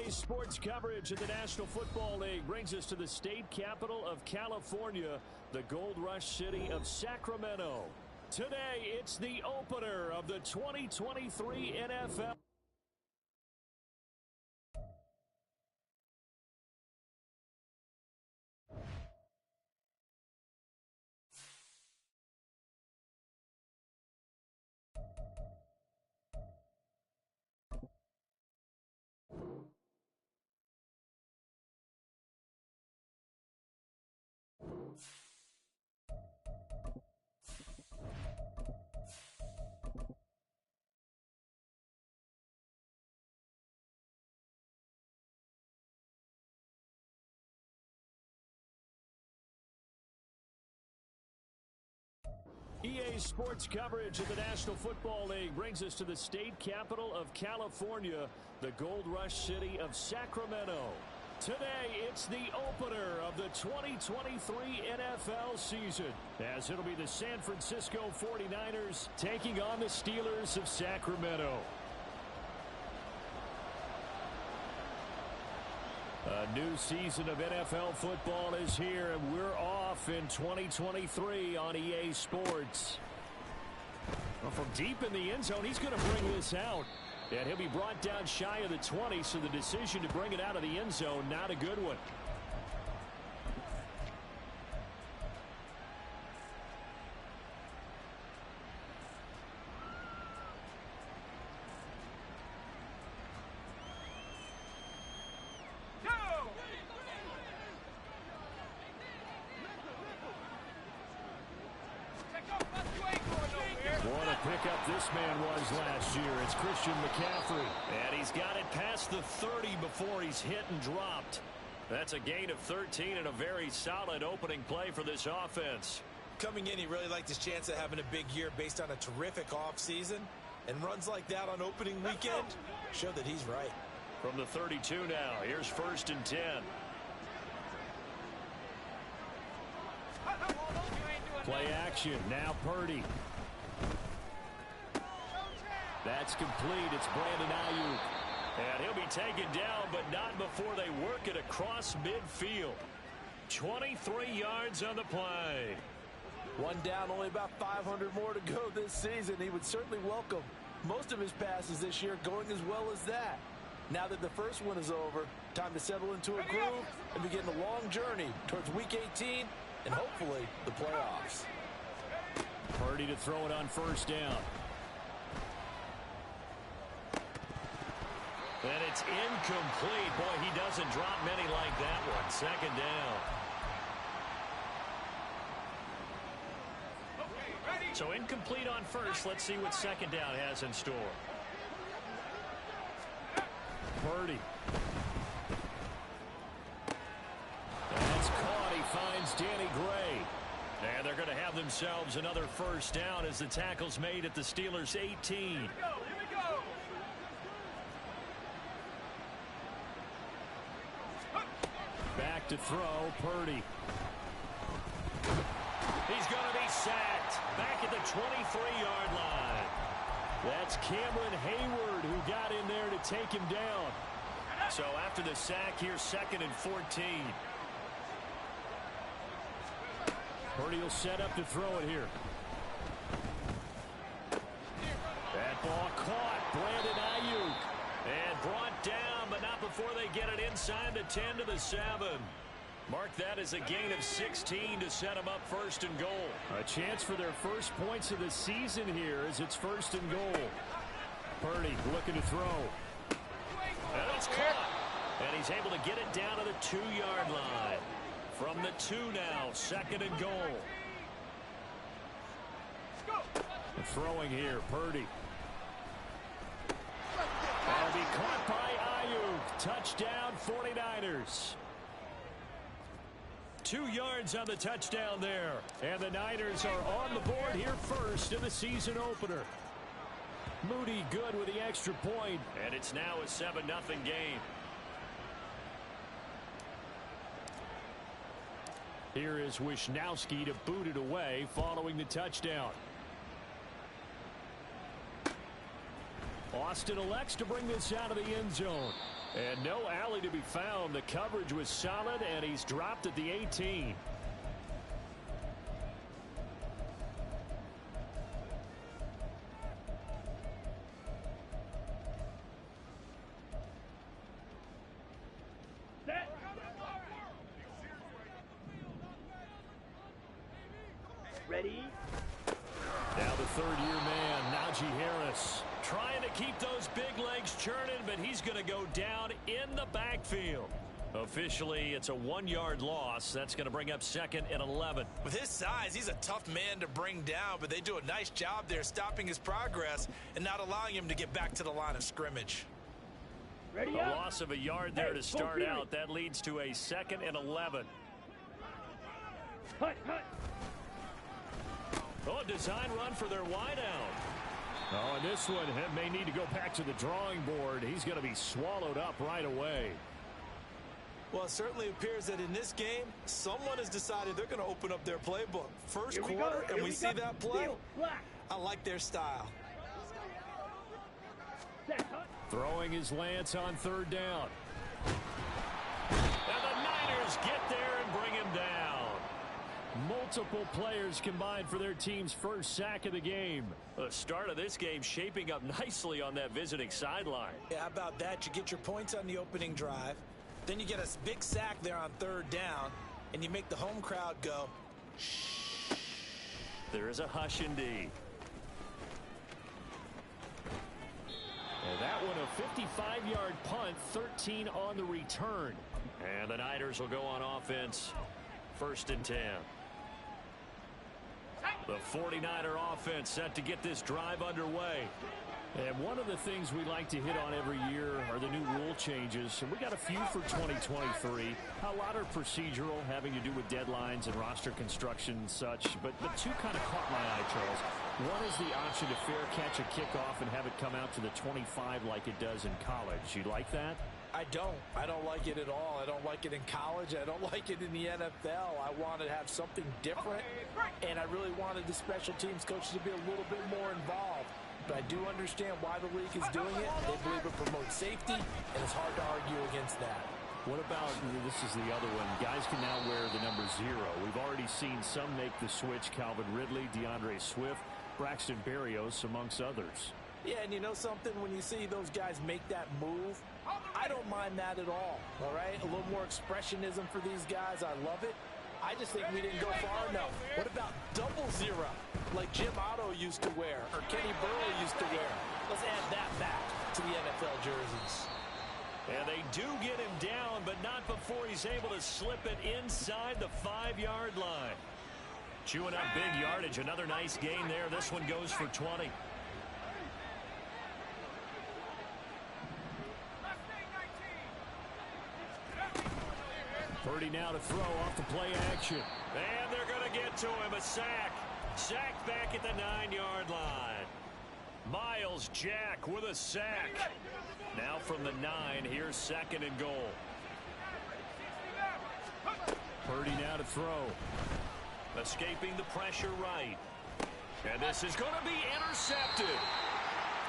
EA Sports coverage of the National Football League brings us to the state capital of California, the Gold Rush city of Sacramento. Today, it's the opener of the 2023 NFL. EA Sports coverage of the National Football League brings us to the state capital of California, the Gold Rush city of Sacramento. Today, it's the opener of the 2023 NFL season, as it'll be the San Francisco 49ers taking on the Steelers of Sacramento. A new season of NFL football is here, and we're off in 2023 on EA Sports. Well, from deep in the end zone, he's going to bring this out. And he'll be brought down shy of the 20, so the decision to bring it out of the end zone, not a good one. What a pickup this man was last year. It's Christian McCaffrey. And he's got it past the 30 before he's hit and dropped. That's a gain of 13 and a very solid opening play for this offense. Coming in, he really liked his chance of having a big year based on a terrific offseason. And runs like that on opening weekend show that he's right. From the 32 now, here's 1st and 10. Play action, now Purdy. That's complete, it's Brandon Ayuk. And he'll be taken down, but not before they work it across midfield. 23 yards on the play. One down, only about 500 more to go this season. He would certainly welcome most of his passes this year going as well as that. Now that the first one is over, time to settle into a groove and begin the long journey towards Week 18 and hopefully the playoffs. Purdy to throw it on 1st down. And it's incomplete. Boy, he doesn't drop many like that one. 2nd down. So incomplete on 1st. Let's see what 2nd down has in store. Purdy. That's caught. He finds Danny Gray. And they're going to have themselves another 1st down as the tackle's made at the Steelers' 18. Back to throw, Purdy. He's going to be sacked back at the 23-yard line. That's Cameron Hayward who got in there to take him down. So after the sack, here's 2nd and 14. Purdy will set up to throw it here. That ball caught. Brandon Ayuk. And brought down, but not before they get it inside the 10 to the 7. Mark that as a gain of 16 to set them up 1st and goal. A chance for their first points of the season here as it's 1st and goal. Purdy looking to throw. And it's caught. And he's able to get it down to the 2-yard line. From the 2 now, 2nd and goal. Throwing here, Purdy. That'll be caught by Ayuk. Touchdown, 49ers. 2 yards on the touchdown there. And the Niners are on the board here first in the season opener. Moody good with the extra point. And it's now a 7-0 game. Here is Wisnowski to boot it away following the touchdown. Austin elects to bring this out of the end zone. And no alley to be found. The coverage was solid, and he's dropped at the 18. Ready? Now the third-year man, Najee Harris, trying to keep those big legs churning, but he's going to go down in the backfield. Officially, it's a 1-yard loss. That's going to bring up 2nd and 11. With his size, he's a tough man to bring down, but they do a nice job there stopping his progress and not allowing him to get back to the line of scrimmage. Ready A up. loss of a yard there to start out. That leads to a 2nd and 11. Hut, hut. Oh, design run for their wideout. Oh, and this one may need to go back to the drawing board. He's going to be swallowed up right away. Well, it certainly appears that in this game, someone has decided they're going to open up their playbook. First Here we quarter, go. and we see go. that play. Steel, black. I like their style. Set, hut. Throwing his Lance on 3rd down. And the Niners get there and bring him down. Multiple players combined for their team's first sack of the game. The start of this game shaping up nicely on that visiting sideline. Yeah, how about that? You get your points on the opening drive. Then you get a big sack there on 3rd down, and you make the home crowd go, shh. There is a hush indeed. And that one a 55-yard punt, 13 on the return. And the Niners will go on offense, 1st and 10. The 49er offense set to get this drive underway. And one of the things we like to hit on every year are the new rule changes. And we got a few for 2023. A lot are procedural, having to do with deadlines and roster construction and such. But the two kind of caught my eye, Charles. One is the option to fair catch a kickoff and have it come out to the 25 like it does in college. You like that? I don't like it at all. I don't like it in college. I don't like it in the NFL. I want to have something different, and I really wanted the special teams coaches to be a little bit more involved. But I do understand why the league is doing it. They believe it promotes safety, and it's hard to argue against that. What about, this is the other one, guys can now wear the number 0. We've already seen some make the switch. Calvin Ridley, DeAndre Swift, Braxton Berrios, amongst others. Yeah, and you know something? When you see those guys make that move, I don't mind that at all right? A little more expressionism for these guys. I love it. I just think we didn't go far enough. What about 0 like Jim Otto used to wear or Kenny Burley used to wear? Let's add that back to the NFL jerseys. And they do get him down, but not before he's able to slip it inside the 5-yard line. Chewing up big yardage. Another nice gain there. This one goes for 20. Purdy now to throw off the play action. And they're going to get to him. A sack. Sacked back at the 9-yard line. Miles Jack with a sack. Now from the 9, here's 2nd and goal. Purdy now to throw. Escaping the pressure right. And this is going to be intercepted.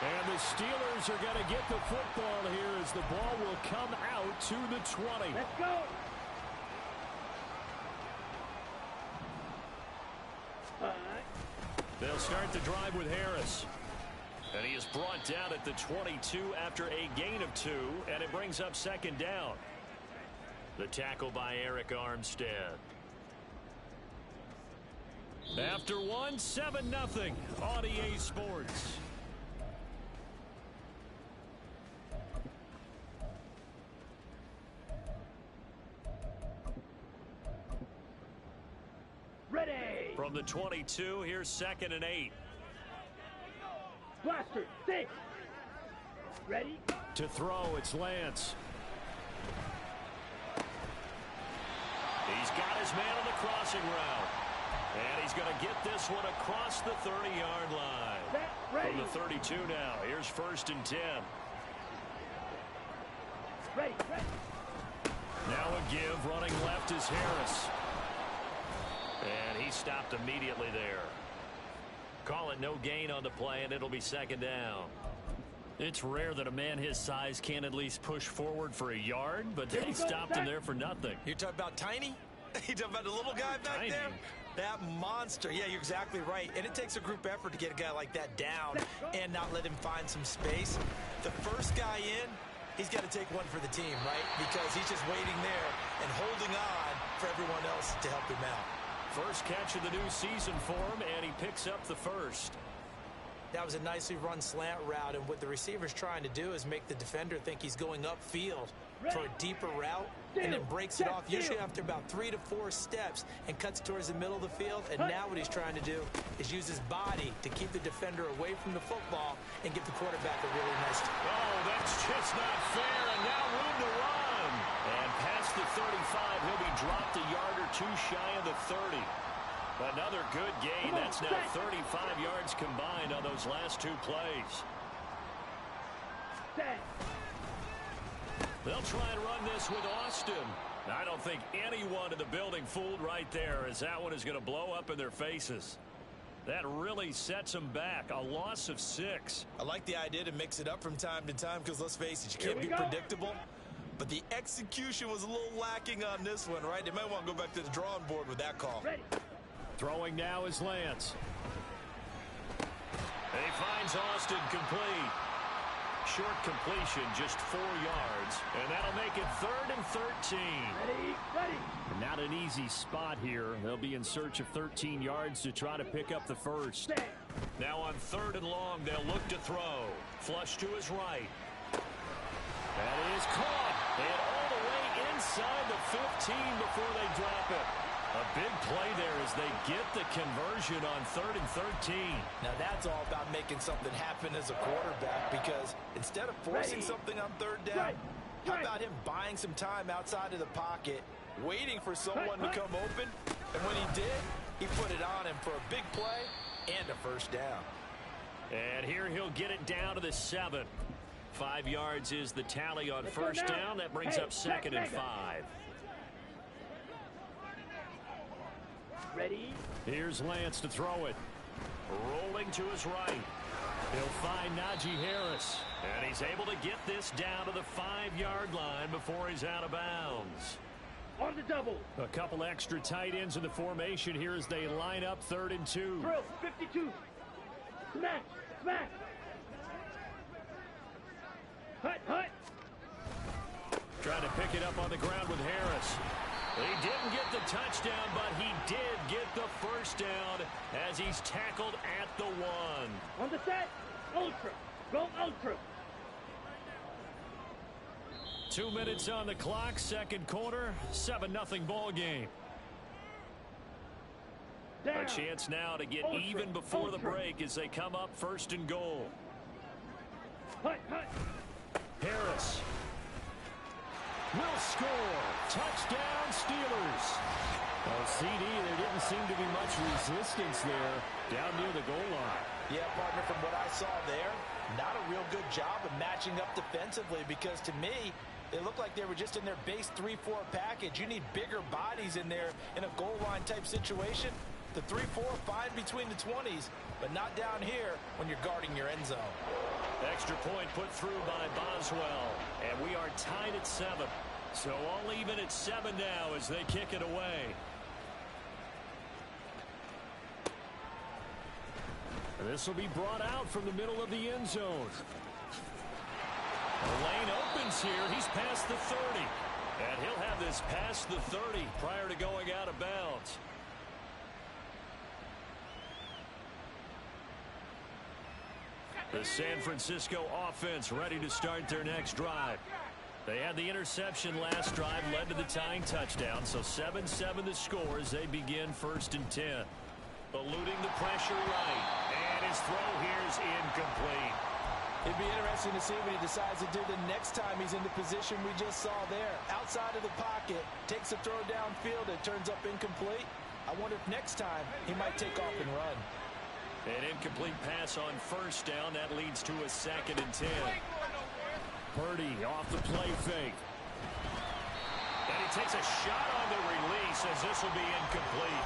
And the Steelers are going to get the football here as the ball will come out to the 20. Let's go. They'll start the drive with Harris. And he is brought down at the 22 after a gain of 2, and it brings up 2nd down. The tackle by Eric Armstead. After one, 7-0 on EA Sports. Ready. From the 22, here's 2nd and 8. Blaster, 6. Ready. To throw, it's Lance. He's got his man on the crossing route. And he's going to get this one across the 30-yard line. Set, ready. From the 32 now, here's 1st and 10. Ready, ready. Now a give, running left is Harris. And he stopped immediately there. Call it no gain on the play, and it'll be 2nd down. It's rare that a man his size can't at least push forward for a yard, but they stopped him there for nothing. You're talking about Tiny? You're talking about the little guy back Tiny. there? That monster. Yeah, you're exactly right. And it takes a group effort to get a guy like that down and not let him find some space. The first guy in, he's got to take one for the team, right? Because he's just waiting there and holding on for everyone else to help him out. First catch of the new season for him, and he picks up the first. That was a nicely run slant route, and what the receiver's trying to do is make the defender think he's going upfield for a deeper route, and then breaks it off usually after about 3 to 4 steps and cuts towards the middle of the field. And now what he's trying to do is use his body to keep the defender away from the football and give the quarterback a really nice... Oh, that's just not fair, and now room to run. And past the 35, he'll be dropped a yard or two shy of the 30. Another good gain. That's now 35 yards combined on those last 2 plays. They'll try and run this with Austin. I don't think anyone in the building fooled right there, as that one is going to blow up in their faces. That really sets them back. A loss of 6. I like the idea to mix it up from time to time because, let's face it, you can't be predictable. But the execution was a little lacking on this one, right? They might want to go back to the drawing board with that call. Ready. Throwing now is Lance. He finds Austin complete. Short completion, just 4 yards. And that'll make it 3rd and 13. Ready. Ready. Not an easy spot here. They'll be in search of 13 yards to try to pick up the first. Set. Now on 3rd and long, they'll look to throw. Flush to his right. That is caught. And all the way inside the 15 before they drop it. A big play there as they get the conversion on 3rd and 13. Now that's all about making something happen as a quarterback, because instead of forcing something on 3rd down, how about him buying some time outside of the pocket, waiting for someone to come open, and when he did, he put it on him for a big play and a first down. And here he'll get it down to the 7. 5 yards is the tally on first down. That brings up 2nd and 5. Ready. Here's Lance to throw it. Rolling to his right. He'll find Najee Harris. And he's able to get this down to the 5-yard line before he's out of bounds. On the double. A couple extra tight ends in the formation here as they line up 3rd and 2. Drill. 52. Smash. Smash. Hut. Hut. Trying to pick it up on the ground with Harris. He didn't get the touchdown, but he did get the first down as he's tackled at the 1. On the set. Ultra. Go ultra. 2 minutes on the clock, 2nd quarter, 7-0 ball game. Down. A chance now to get even before the break as they come up 1st and goal. Hut. Hut. Harris will score. Touchdown, Steelers. Well, CD, there didn't seem to be much resistance there down near the goal line. Yeah, partner, from what I saw there, not a real good job of matching up defensively, because to me, they looked like they were just in their base 3-4 package. You need bigger bodies in there in a goal line type situation. The 3-4 fine between the 20s, but not down here when you're guarding your end zone. Extra point put through by Boswell, and we are tied at 7. So all even at 7 now as they kick it away. This will be brought out from the middle of the end zone. The lane opens here. He's past the 30. And he'll have this past the 30 prior to going out of bounds. The San Francisco offense ready to start their next drive. They had the interception last drive, led to the tying touchdown, so 7-7 the score as they begin 1st and 10. Eluding the pressure right, and his throw here is incomplete. It'd be interesting to see what he decides to do the next time he's in the position we just saw there. Outside of the pocket, takes a throw downfield, it turns up incomplete. I wonder if next time he might take off and run. An incomplete pass on first down. That leads to a 2nd and 10. Purdy off the play fake. And he takes a shot on the release as this will be incomplete.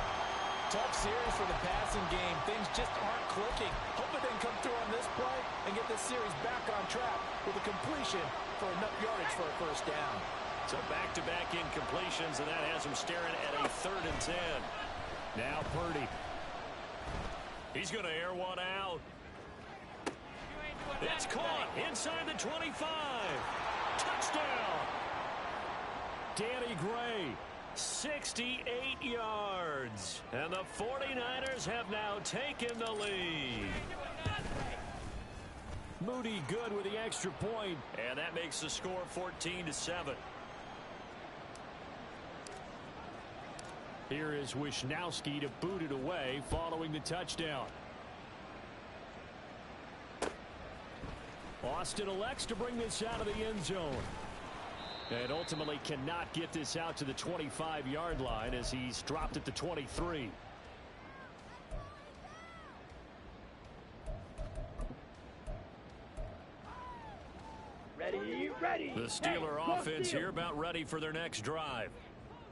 tough series for the passing game. Things just aren't clicking. Hope it didn't come through on this play and get this series back on track with a completion for enough yardage for a first down. So back-to-back incompletions, and that has him staring at a 3rd and 10. Now Purdy. He's going to air one out. It's caught inside the 25. Touchdown. Danny Gray, 68 yards. And the 49ers have now taken the lead. Moody good with the extra point. And that makes the score 14-7. Here is Wisnowski to boot it away following the touchdown. Austin elects to bring this out of the end zone. And ultimately cannot get this out to the 25-yard line as he's dropped at the 23. Ready. The Steeler offense here about ready for their next drive.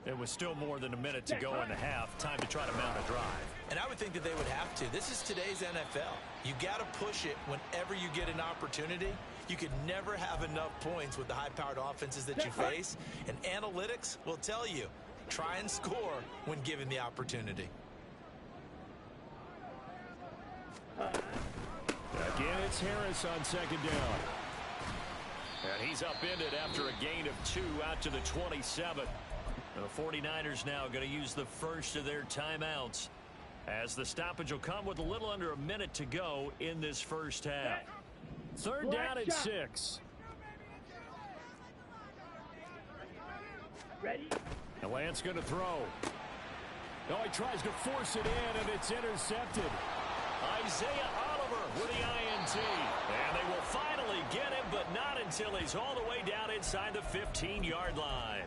It was still more than a minute to go in the half. Time to try to mount a drive. And I would think that they would have to. This is today's NFL. You got to push it whenever you get an opportunity. You could never have enough points with the high-powered offenses that you face. And analytics will tell you, try and score when given the opportunity. Again, it's Harris on 2nd down. And he's upended after a gain of 2 out to the 27. The 49ers now going to use the first of their timeouts as the stoppage will come with a little under a minute to go in this first half. 3rd down and 6. Ready. And Lance going to throw. Oh, he tries to force it in, and it's intercepted. Isaiah Oliver with the INT. And they will finally get him, but not until he's all the way down inside the 15-yard line.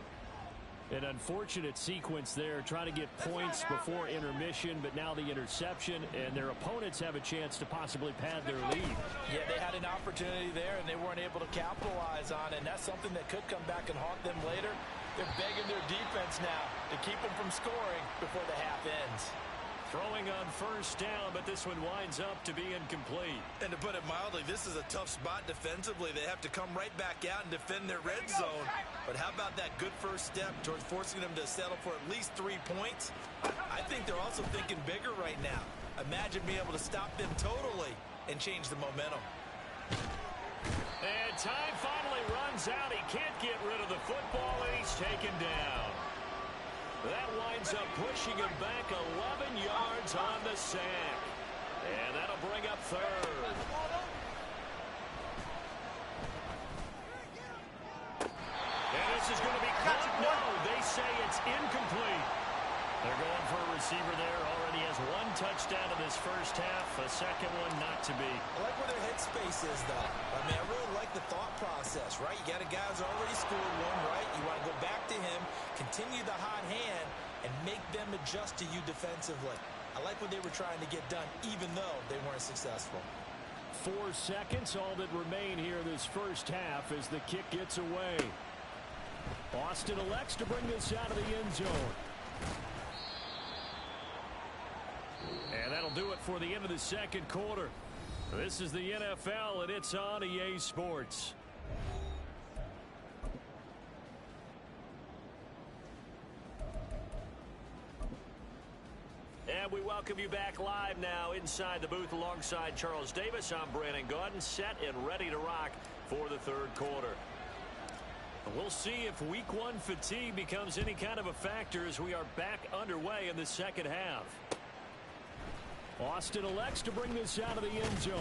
An unfortunate sequence there, trying to get points before intermission, but now the interception, and their opponents have a chance to possibly pad their lead. Yeah, they had an opportunity there, and they weren't able to capitalize on it, and that's something that could come back and haunt them later. They're begging their defense now to keep them from scoring before the half ends. Throwing on 1st down, but this one winds up to be incomplete. And to put it mildly, this is a tough spot defensively. They have to come right back out and defend their red zone. But how about that good first step towards forcing them to settle for at least 3 points? I think they're also thinking bigger right now. Imagine being able to stop them totally and change the momentum. And time finally runs out. He can't get rid of the football, and he's taken down. That winds up pushing him back 11 yards on the sack. And that'll bring up 3rd. And this is going to be caught. No, they say it's incomplete. They're going for a receiver there. Already has 1 touchdown in this first half. A second one not to be. I like where their headspace is, though. I mean, I really like the thought process, right? You got a guy who's already scored 1, right? You want to go back to him, continue the hot hand, and make them adjust to you defensively. I like what they were trying to get done, even though they weren't successful. 4 seconds, all that remain here this first half as the kick gets away. Austin elects to bring this out of the end zone. And that'll do it for the end of the 2nd quarter. This is the NFL, and it's on EA Sports. And we welcome you back live now inside the booth alongside Charles Davis. I'm Brandon Gaudin, set and ready to rock for the 3rd quarter. We'll see if week 1 fatigue becomes any kind of a factor as we are back underway in the 2nd half. Austin elects to bring this out of the end zone.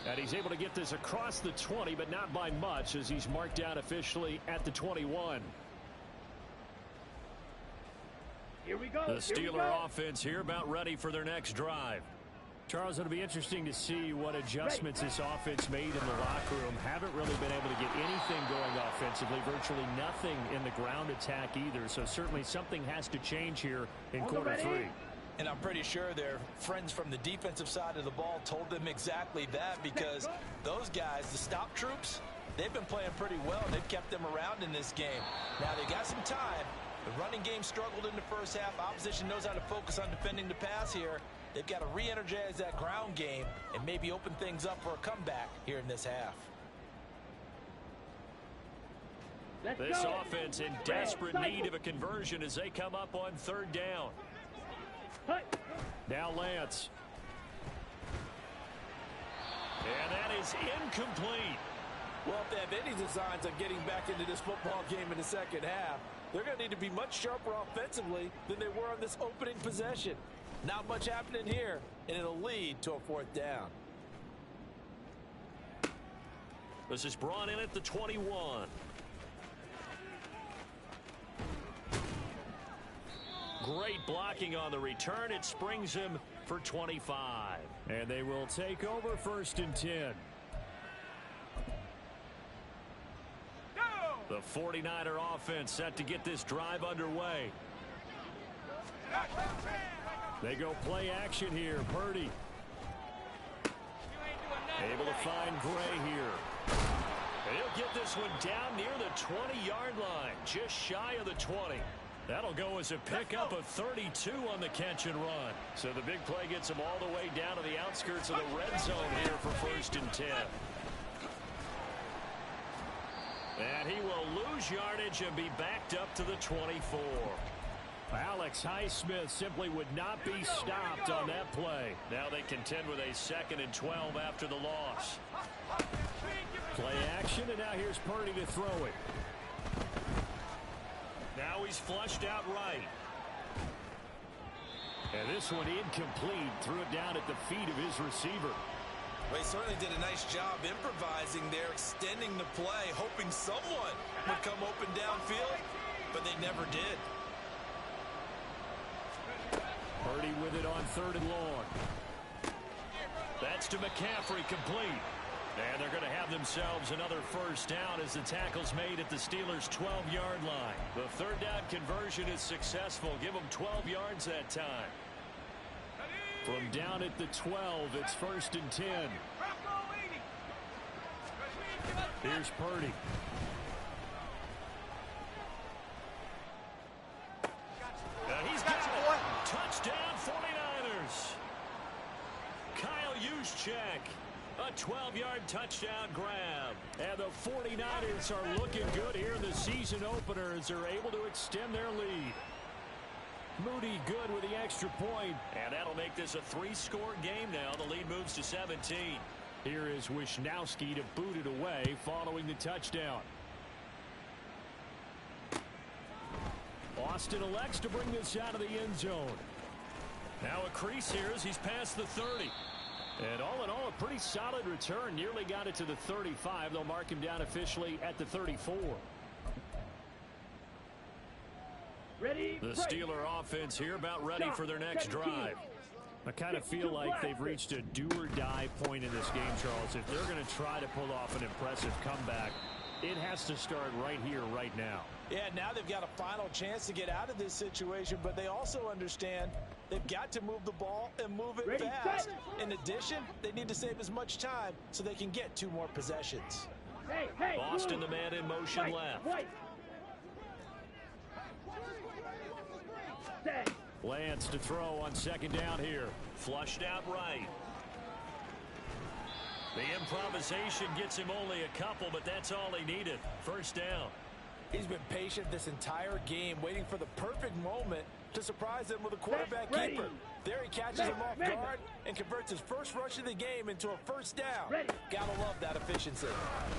And he's able to get this across the 20, but not by much as he's marked down officially at the 21. Here we go. The Steeler offense here about ready for their next drive. Charles, it'll be interesting to see what adjustments this offense made in the locker room. Haven't really been able to get anything going offensively, virtually nothing in the ground attack either. So certainly something has to change here in quarter 3. And I'm pretty sure their friends from the defensive side of the ball told them exactly that, because those guys, the stop troops, they've been playing pretty well. They've kept them around in this game. Now they got some time, The running game struggled in the first half. Opposition knows how to focus on defending the pass here. They've got to re-energize that ground game and maybe open things up for a comeback here in this half. This offense in desperate need of a conversion as they come up on third down. Now Lance. And that is incomplete. Well, if they have any designs on getting back into this football game in the second half, they're going to need to be much sharper offensively than they were on this opening possession. Not much happening here, and it'll lead to a fourth down. This is brought in at the 21. Great blocking on the return. It springs him for 25. And they will take over 1st and 10. The 49er offense set to get this drive underway. They go play action here. Purdy. Able to find Gray here. And he'll get this one down near the 20-yard line. Just shy of the 20. That'll go as a pickup of 32 on the catch and run. So the big play gets him all the way down to the outskirts of the red zone here for 1st and 10. And he will lose yardage and be backed up to the 24. Alex Highsmith simply would not be stopped on that play. Now they contend with a 2nd and 12 after the loss. Play action, and now here's Purdy to throw it. Now he's flushed out right. And this one incomplete. Threw it down at the feet of his receiver. Well, he certainly did a nice job improvising there, extending the play, hoping someone would come open downfield, but they never did. Purdy with it on 3rd and long. That's to McCaffrey, complete. And they're going to have themselves another 1st down as the tackle's made at the Steelers' 12-yard line. The 3rd down conversion is successful. Give them 12 yards that time. From down at the 12, it's 1st and 10. Here's Purdy. He's got it. Touchdown 49ers. Kyle Juszczyk. A 12-yard touchdown grab. And the 49ers are looking good here in the season opener as they're able to extend their lead. Moody good with the extra point. And that'll make this a 3-score game now. The lead moves to 17. Here is Wisnowski to boot it away following the touchdown. Austin elects to bring this out of the end zone. Now a crease here as he's past the 30. And all in all, a pretty solid return. Nearly got it to the 35. They'll mark him down officially at the 34. Ready, the Steeler offense here about ready for their next drive. I kind of feel like they've reached a do-or-die point in this game, Charles. If they're going to try to pull off an impressive comeback, it has to start right here, right now. Yeah, now they've got a final chance to get out of this situation, but they also understand they've got to move the ball and move it fast. In addition, they need to save as much time so they can get 2 more possessions. Boston, the man in motion left. Lance to throw on 2nd down here. Flushed out right. The improvisation gets him only a couple, but that's all he needed. 1st down. He's been patient this entire game, waiting for the perfect moment to surprise them with a quarterback keeper. There he catches him off guard and converts his first rush of the game into a 1st down. Gotta love that efficiency.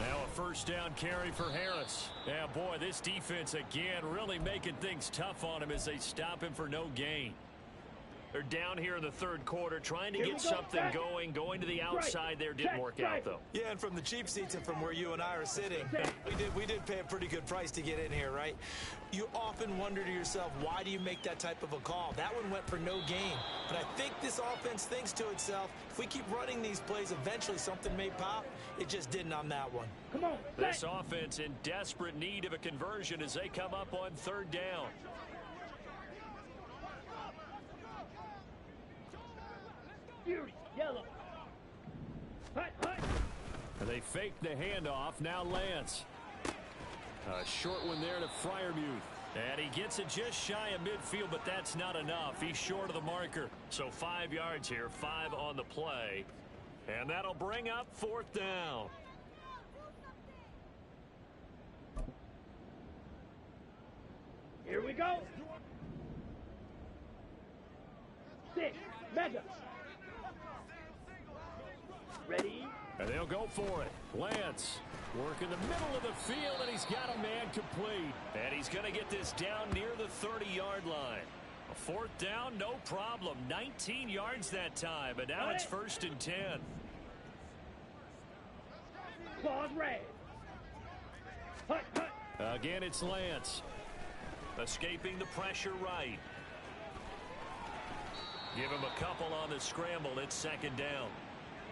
Now a 1st down carry for Harris. Yeah, boy, this defense again really making things tough on him as they stop him for no gain. They're down here in the 3rd quarter, trying to get something going to the outside there. Didn't work out, though. Yeah, and from the cheap seats and from where you and I are sitting, we did pay a pretty good price to get in here, right? You often wonder to yourself, why do you make that type of a call? That one went for no gain. But I think this offense thinks to itself, if we keep running these plays, eventually something may pop. It just didn't on that one. Come on. This offense in desperate need of a conversion as they come up on 3rd down. Yellow. They fake the handoff. Now Lance. A short one there to Freiermuth. And he gets it just shy of midfield, but that's not enough. He's short of the marker. So 5 yards here, 5 on the play. And that'll bring up 4th down. Here we go. 6, mega. Ready? And they'll go for it. Lance work in the middle of the field, and he's got a man complete. And he's going to get this down near the 30-yard line. A 4th down, no problem. 19 yards that time, and now it's 1st and 10. Claws red. Hut, hut. Again, it's Lance. Escaping the pressure right. Give him a couple on the scramble. It's 2nd down.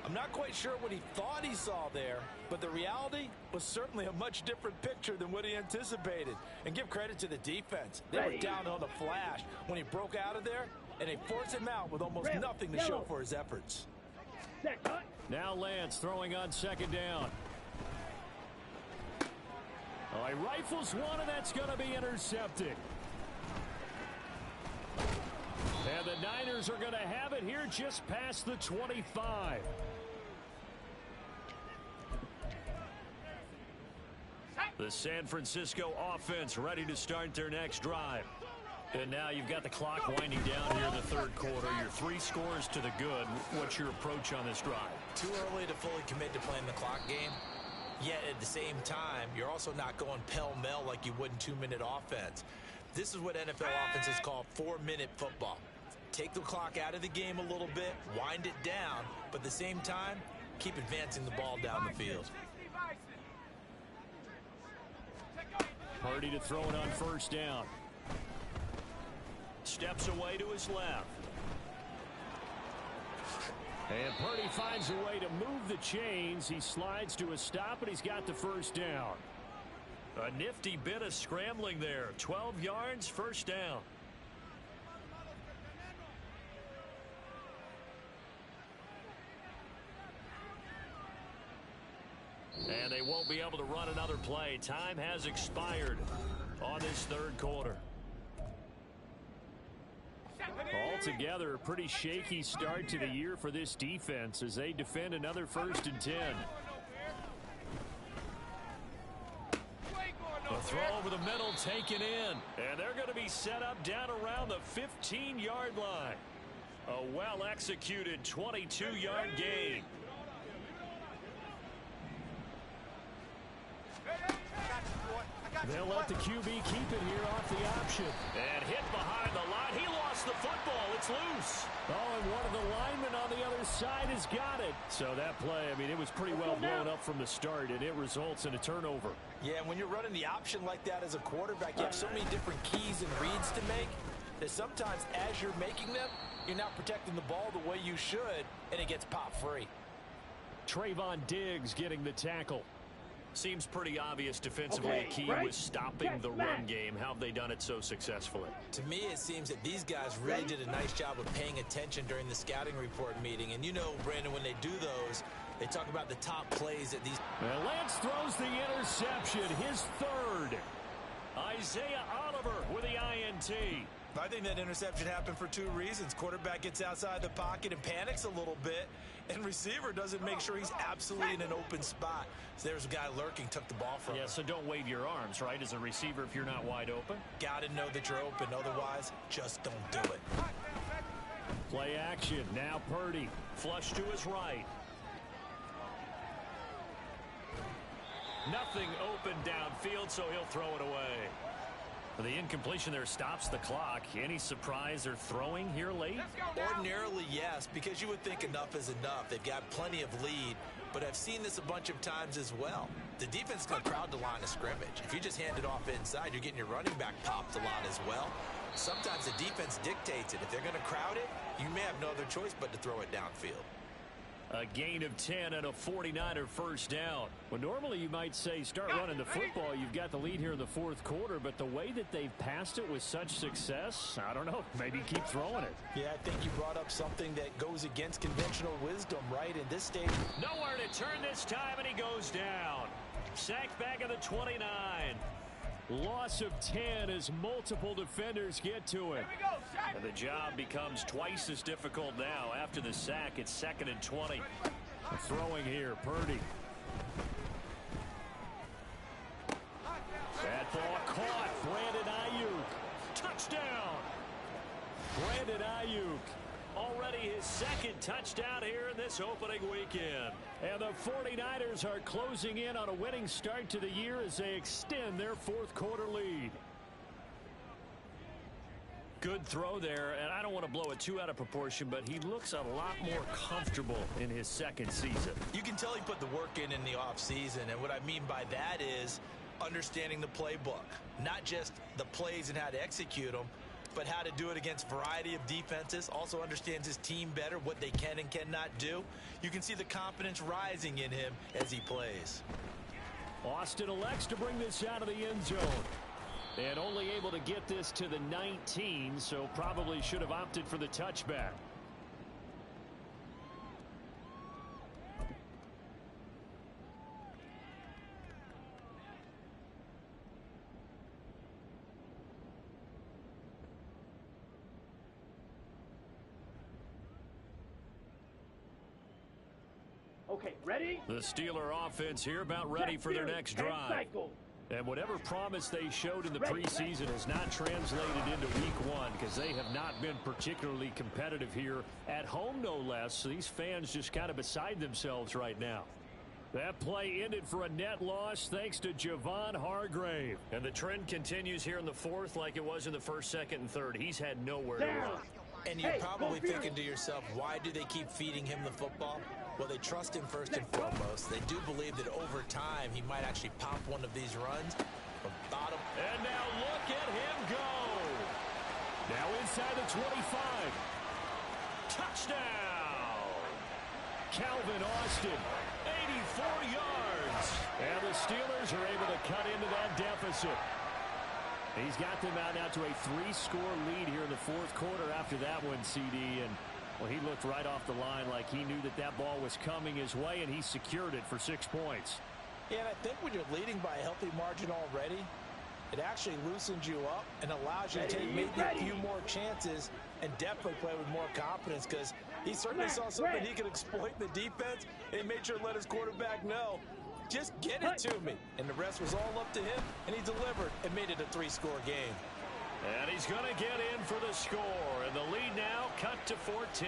I'm not quite sure what he thought he saw there, but the reality was certainly a much different picture than what he anticipated. And give credit to the defense. They were down on the flash when he broke out of there, and they forced him out with almost nothing to show for his efforts. Set, hut. Now Lance throwing on 2nd down. Oh, he rifles one, and that's going to be intercepted. And the Niners are going to have it here just past the 25. The San Francisco offense ready to start their next drive. And now you've got the clock winding down here in the 3rd quarter. Your 3 scores to the good. What's your approach on this drive? Too early to fully commit to playing the clock game. Yet at the same time, you're also not going pell-mell like you would in 2-minute offense. This is what NFL offenses call 4-minute football. Take the clock out of the game a little bit, wind it down, but at the same time, keep advancing the ball down the field. Purdy to throw it on 1st down. Steps away to his left. And Purdy finds a way to move the chains. He slides to a stop, and he's got the 1st down. A nifty bit of scrambling there. 12 yards, 1st down. And they won't be able to run another play. Time has expired on this 3rd quarter. Altogether, a pretty shaky start to the year for this defense as they defend another 1st and 10. A throw over the middle taken in. And they're going to be set up down around the 15-yard line. A well-executed 22-yard gain. They'll let the QB keep it here off the option. And hit behind the line. He lost the football. It's loose. Oh, and one of the linemen on the other side has got it. So that play, I mean, it was pretty well blown up from the start, and it results in a turnover. Yeah, when you're running the option like that as a quarterback, you have so many different keys and reads to make that sometimes as you're making them, you're not protecting the ball the way you should, and it gets popped free. Trayvon Diggs getting the tackle. Seems pretty obvious defensively. A key was stopping the run game. How have they done it so successfully? To me, it seems that these guys really did a nice job of paying attention during the scouting report meeting. And you know, Brandon, when they do those, they talk about the top plays that these... And Lance throws the interception, his 3rd. Isaiah Oliver with the INT. I think that interception happened for 2 reasons. Quarterback gets outside the pocket and panics a little bit, and receiver doesn't make sure he's absolutely in an open spot. So there's a guy lurking, took the ball from him. Yeah, so don't wave your arms, right, as a receiver if you're not wide open. Got to know that you're open. Otherwise, just don't do it. Play action. Now Purdy. Flush to his right. Nothing open downfield, so he'll throw it away. The incompletion there stops the clock. Any surprise they're throwing here late? Ordinarily, yes, because you would think enough is enough. They've got plenty of lead, but I've seen this a bunch of times as well. The defense is going to crowd the line of scrimmage. If you just hand it off inside, you're getting your running back popped a lot as well. Sometimes the defense dictates it. If they're going to crowd it, you may have no other choice but to throw it downfield. A gain of 10 and a 49er 1st down. Well, normally you might say start running the football. You've got the lead here in the 4th quarter, but the way that they've passed it with such success, I don't know, maybe keep throwing it. Yeah, I think you brought up something that goes against conventional wisdom, right? In this stage. Nowhere to turn this time, and he goes down. Sacked back at the 29. Loss of 10 as multiple defenders get to it. And the job becomes twice as difficult now. After the sack, it's 2nd and 20. Throwing here, Purdy. That ball caught. Brandon Ayuk. Touchdown. Brandon Ayuk. Already his 2nd touchdown here in this opening weekend. And the 49ers are closing in on a winning start to the year as they extend their 4th quarter lead. Good throw there, and I don't want to blow it too out of proportion, but he looks a lot more comfortable in his 2nd season. You can tell he put the work in the offseason, and what I mean by that is understanding the playbook. Not just the plays and how to execute them, but how to do it against a variety of defenses. Also understands his team better, what they can and cannot do. You can see the confidence rising in him as he plays. Austin elects to bring this out of the end zone. And only able to get this to the 19, so probably should have opted for the touchback. Okay, ready? The Steeler offense here about ready for their next drive. And whatever promise they showed in the preseason has not translated into week 1 because they have not been particularly competitive here at home, no less. So these fans just kind of beside themselves right now. That play ended for a net loss thanks to Javon Hargrave. And the trend continues here in the 4th like it was in the 1st, 2nd, and 3rd. He's had nowhere to run. And you're probably thinking to yourself, why do they keep feeding him the football? Well, they trust him first and foremost. They do believe that over time he might actually pop one of these runs from bottom. And now look at him go. Now inside the 25. Touchdown. Calvin Austin, 84 yards. And the Steelers are able to cut into that deficit. He's got them out now to a 3-score lead here in the 4th quarter after that one, CD. And well, he looked right off the line like he knew that ball was coming his way, and he secured it for 6 points. Yeah, and I think when you're leading by a healthy margin already, it actually loosens you up and allows you to take maybe a few more chances and definitely play with more confidence because he certainly saw something he could exploit in the defense, and he made sure to let his quarterback know, just get it to me. And the rest was all up to him, and he delivered and made it a 3-score game. And he's going to get in for the score. And the lead now cut to 14.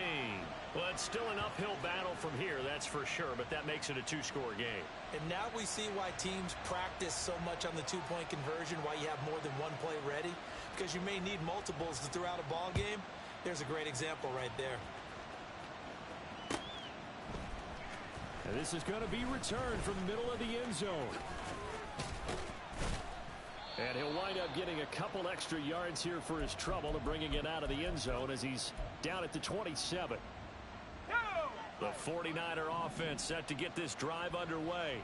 Well, it's still an uphill battle from here, that's for sure. But that makes it a 2-score game. And now we see why teams practice so much on the 2-point conversion, why you have more than one play ready. Because you may need multiples throughout a ball game. There's a great example right there. And this is going to be returned from the middle of the end zone. And he'll wind up getting a couple extra yards here for his trouble and bringing it out of the end zone as he's down at the 27. The 49er offense set to get this drive underway.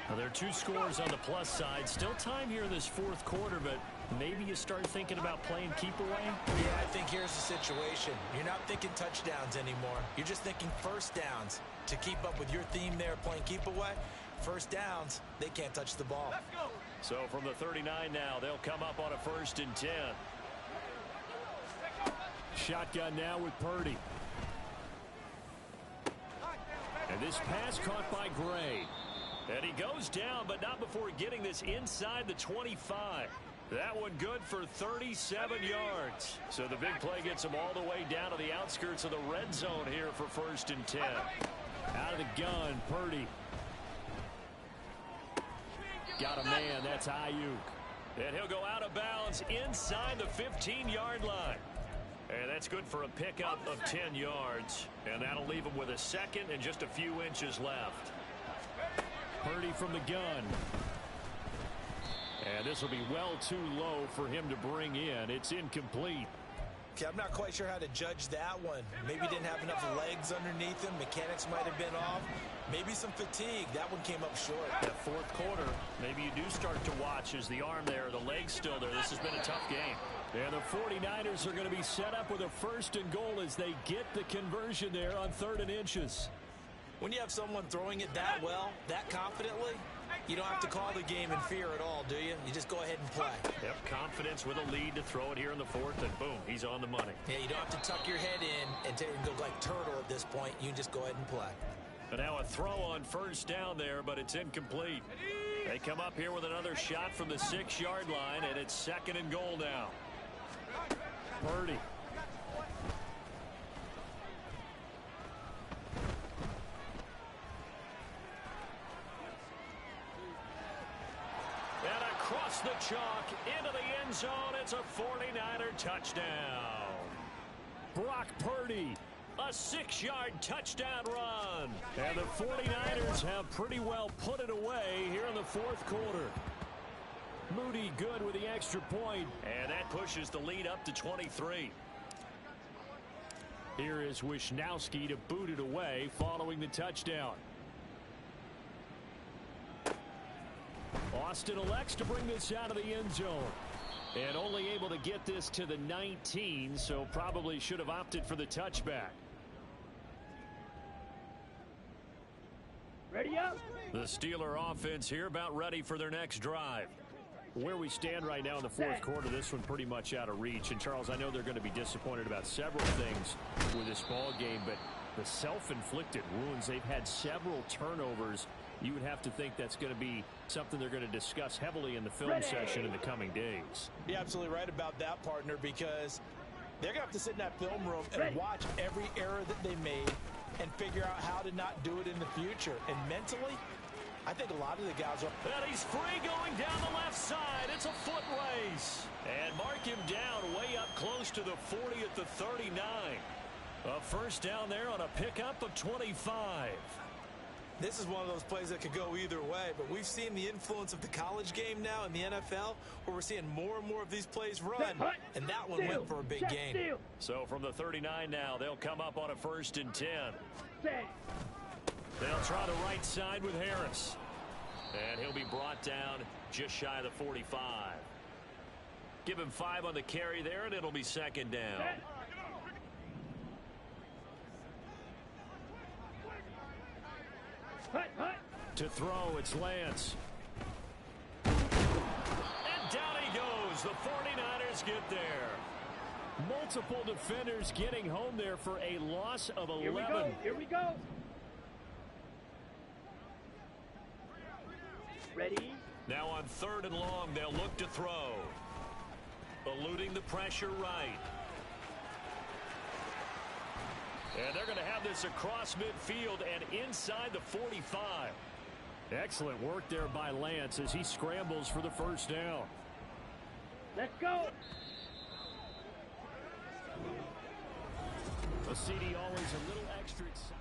Now, there are 2 scores on the plus side. Still time here in this 4th quarter, but maybe you start thinking about playing keep away? Yeah, I think here's the situation. You're not thinking touchdowns anymore. You're just thinking first downs. To keep up with your theme there, playing keep away, first downs, they can't touch the ball. Let's go. So from the 39 now, they'll come up on a 1st and 10. Shotgun now with Purdy. And this pass caught by Gray. And he goes down, but not before getting this inside the 25. That one good for 37 yards. So the big play gets him all the way down to the outskirts of the red zone here for 1st and 10. Out of the gun, Purdy. Got a man, that's Ayuk. And he'll go out of bounds inside the 15-yard line. And that's good for a pickup of 10 yards. And that'll leave him with a 2nd and just a few inches left. Purdy from the gun. And this will be well too low for him to bring in. It's incomplete. Okay, I'm not quite sure how to judge that one. Maybe didn't have enough legs underneath him. Mechanics might have been off. Maybe some fatigue. That one came up short. That 4th quarter, maybe you do start to watch as the arm there, the leg's still there. This has been a tough game. And the 49ers are going to be set up with a 1st and goal as they get the conversion there on 3rd and inches. When you have someone throwing it that well, that confidently, You don't have to call the game in fear at all, do you? You just go ahead and play. Yep, confidence with a lead to throw it here in the fourth, and boom, he's on the money. Yeah, you don't have to tuck your head in and go like turtle at this point. You can just go ahead and play. But now a throw on first down there, but it's incomplete. They come up here with another shot from the 6-yard line, and it's 2nd and goal now. Purdy. And across the chalk into the end zone. It's a 49er touchdown. Brock Purdy. A 6-yard touchdown run. And the 49ers have pretty well put it away here in the fourth quarter. Moody good with the extra point. And that pushes the lead up to 23. Here is Wisnowski to boot it away following the touchdown. Austin elects to bring this out of the end zone. And only able to get this to the 19, so probably should have opted for the touchback. Ready up. The Steeler offense here about ready for their next drive. Where we stand right now in the fourth quarter, this one pretty much out of reach. And, Charles, I know they're going to be disappointed about several things with this ball game, but the self-inflicted wounds, they've had several turnovers. You would have to think that's going to be something they're going to discuss heavily in the film session in the coming days. You're absolutely right about that, partner, because they're going to have to sit in that film room and watch every error that they made and figure out how to not do it in the future. And mentally, I think a lot of the guys are... And he's free going down the left side. It's a foot race. And mark him down way up close to the 40 at the 39. A first down there on a pickup of 25. This is one of those plays that could go either way, but we've seen the influence of the college game now in the NFL, where we're seeing more and more of these plays run, and that one went for a big gain. So from the 39 now, they'll come up on a 1st and 10. They'll try the right side with Harris. And he'll be brought down just shy of the 45. Give him 5 on the carry there, and it'll be 2nd down. To throw, it's Lance. And down he goes. The 49ers get there. Multiple defenders getting home there for a loss of 11. Here we go. Ready? Now on 3rd and long, they'll look to throw. Eluding the pressure right. And they're going to have this across midfield and inside the 45. Excellent work there by Lance as he scrambles for the first down. Let's go. A CD always a little extra exciting.